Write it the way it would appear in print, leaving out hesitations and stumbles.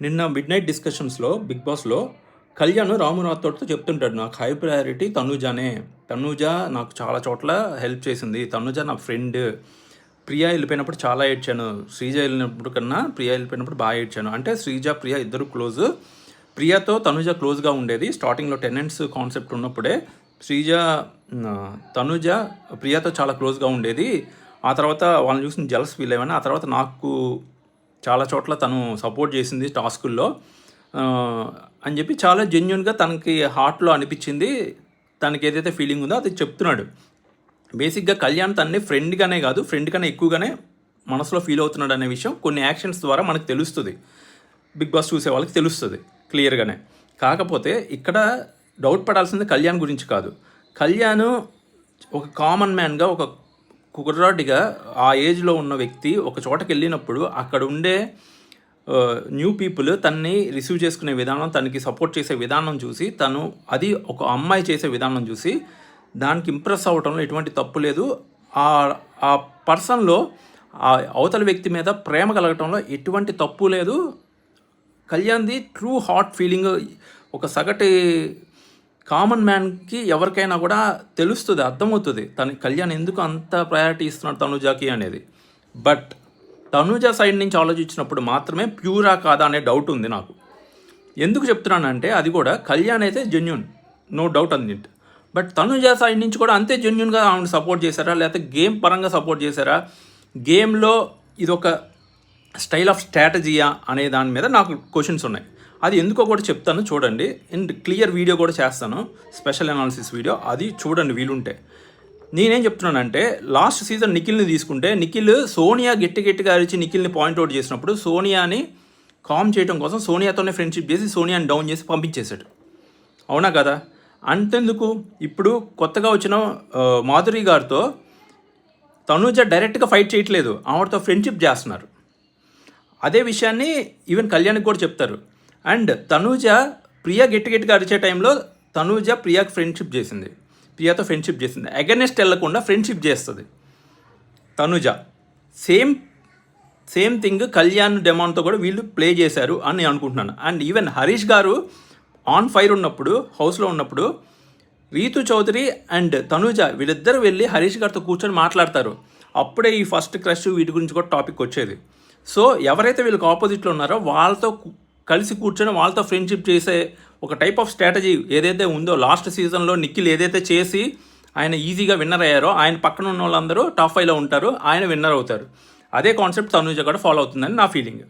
నిన్న mid night డిస్కషన్స్లో big బాస్లో కళ్యాణ్ రామునాథ్తో చెప్తుంటాడు, నాకు హై ప్రయారిటీ తనూజానే. తనూజ నాకు చాలా చోట్ల హెల్ప్ చేసింది, తనూజ నా ఫ్రెండ్. ప్రియా వెళ్ళిపోయినప్పుడు చాలా ఏడ్చాను, శ్రీజ వెళ్ళినప్పుడు కన్నా ప్రియా వెళ్ళిపోయినప్పుడు బాగా ఏడ్చాను. అంటే శ్రీజ ప్రియా ఇద్దరు క్లోజ్. ప్రియాతో తనూజ క్లోజ్గా ఉండేది స్టార్టింగ్లో టెనెంట్స్ కాన్సెప్ట్ ఉన్నప్పుడే. శ్రీజ తనూజ ప్రియాతో చాలా క్లోజ్గా ఉండేది. ఆ తర్వాత వాళ్ళని చూసిన జలస్ ఫీల్ అయ్యాను. ఆ తర్వాత నాకు చాలా చోట్ల తను సపోర్ట్ చేసింది టాస్కుల్లో అని చెప్పి చాలా జెన్యున్గా తనకి హార్ట్లో అనిపించింది. తనకి ఏదైతే ఫీలింగ్ ఉందో అది చెప్తున్నాడు. బేసిక్గా కళ్యాణ్ తనని ఫ్రెండ్గానే కాదు, ఫ్రెండ్ కన్నా ఎక్కువగానే మనసులో ఫీల్ అవుతున్నాడు అనే విషయం కొన్ని యాక్షన్స్ ద్వారా మనకు తెలుస్తుంది, బిగ్ బాస్ చూసే వాళ్ళకి తెలుస్తుంది క్లియర్గానే. కాకపోతే ఇక్కడ డౌట్ పడాల్సింది కళ్యాణ్ గురించి కాదు. కళ్యాణ్ ఒక కామన్ మ్యాన్గా, ఒక కుర్రాడిగా, ఆ ఏజ్లో ఉన్న వ్యక్తి ఒక చోటకి వెళ్ళినప్పుడు అక్కడ ఉండే న్యూ పీపుల్ తన్ని రిసీవ్ చేసుకునే విధానం, తనకి సపోర్ట్ చేసే విధానం చూసి, తను అది ఒక అమ్మాయి చేసే విధానం చూసి దానికి ఇంప్రెస్ అవ్వటంలో ఎటువంటి తప్పు లేదు. ఆ పర్సన్లో ఆ అవతల వ్యక్తి మీద ప్రేమ కలగటంలో ఎటువంటి తప్పు లేదు. కళ్యాణ్ది ట్రూ హార్ట్ ఫీలింగ్ ఒక సగటి కామన్ మ్యాన్కి ఎవరికైనా కూడా తెలుస్తుంది, అర్థమవుతుంది కళ్యాణ్ ఎందుకు అంత ప్రయారిటీ ఇస్తున్నాడు తనూజాకి అనేది. బట్ తనూజ సైడ్ నుంచి ఆలోచించినప్పుడు మాత్రమే ప్యూరా కాదా అనే డౌట్ ఉంది నాకు. ఎందుకు చెప్తున్నానంటే అది కూడా కళ్యాణ్ అయితే genuine, no doubt on it. But Tanuja side నుంచి కూడా అంతే జెన్యున్గా ఆమెను సపోర్ట్ చేశారా, లేకపోతే గేమ్ పరంగా సపోర్ట్ చేశారా, గేమ్లో ఇదొక స్టైల్ ఆఫ్ స్ట్రాటజీయా అనే దాని మీద నాకు క్వశ్చన్స్ ఉన్నాయి. అది ఎందుకో కూడా చెప్తాను చూడండి. అండ్ క్లియర్ వీడియో కూడా చేస్తాను, స్పెషల్ అనాలిసిస్ వీడియో, అది చూడండి వీలుంటే. నేనేం చెప్తున్నానంటే లాస్ట్ సీజన్ నిఖిల్ని తీసుకుంటే, నిఖిల్ సోనియా గట్టిగా అరిచి నిఖిల్ని పాయింట్అవుట్ చేసినప్పుడు సోనియాని కామ్ చేయడం కోసం సోనియాతోనే ఫ్రెండ్షిప్ చేసి సోనియాని డౌన్ చేసి పంపించేశాడు, అవునా కదా? అంతెందుకు ఇప్పుడు కొత్తగా వచ్చిన మాధురి గారితో తనూజ డైరెక్ట్గా ఫైట్ చేయట్లేదు, ఆవిడతో ఫ్రెండ్షిప్ చేస్తున్నారు. అదే విషయాన్ని ఈవెన్ కళ్యాణ్కి కూడా చెప్తారు. అండ్ తనూజ ప్రియా గట్టిగా అరిచే టైంలో తనూజ ప్రియాకి ఫ్రెండ్షిప్ చేసింది, ప్రియాతో ఫ్రెండ్షిప్ చేసింది. అగెనెస్ట్ వెళ్లకుండా ఫ్రెండ్షిప్ చేస్తుంది తనూజ. సేమ్ థింగ్ కళ్యాణ్ డెమాన్తో కూడా వీళ్ళు ప్లే చేశారు అని నేను అనుకుంటున్నాను. అండ్ ఈవెన్ హరీష్ గారు ఆన్ ఫైర్ ఉన్నప్పుడు, హౌస్లో ఉన్నప్పుడు రీతు చౌదరి అండ్ తనూజ వీళ్ళిద్దరు వెళ్ళి హరీష్ గారితో కూర్చొని మాట్లాడతారు. అప్పుడే ఈ ఫస్ట్ క్రష్ వీటి గురించి కూడా టాపిక్ వచ్చేది. సో ఎవరైతే వీళ్ళకి ఆపోజిట్లో ఉన్నారో వాళ్ళతో కలిసి కూర్చొని వాళ్ళతో ఫ్రెండ్షిప్ చేసే ఒక టైప్ ఆఫ్ స్ట్రాటజీ ఏదైతే ఉందో, లాస్ట్ సీజన్లో నిఖిల్ ఏదైతే చేసి ఆయన ఈజీగా విన్నర్ అయ్యారో, ఆయన పక్కన ఉన్న వాళ్ళందరూ టాప్ 5లో ఉంటారు, ఆయన విన్నర్ అవుతారు. అదే కాన్సెప్ట్ తనూజ కూడా ఫాలో అవుతుందని నా ఫీలింగ్.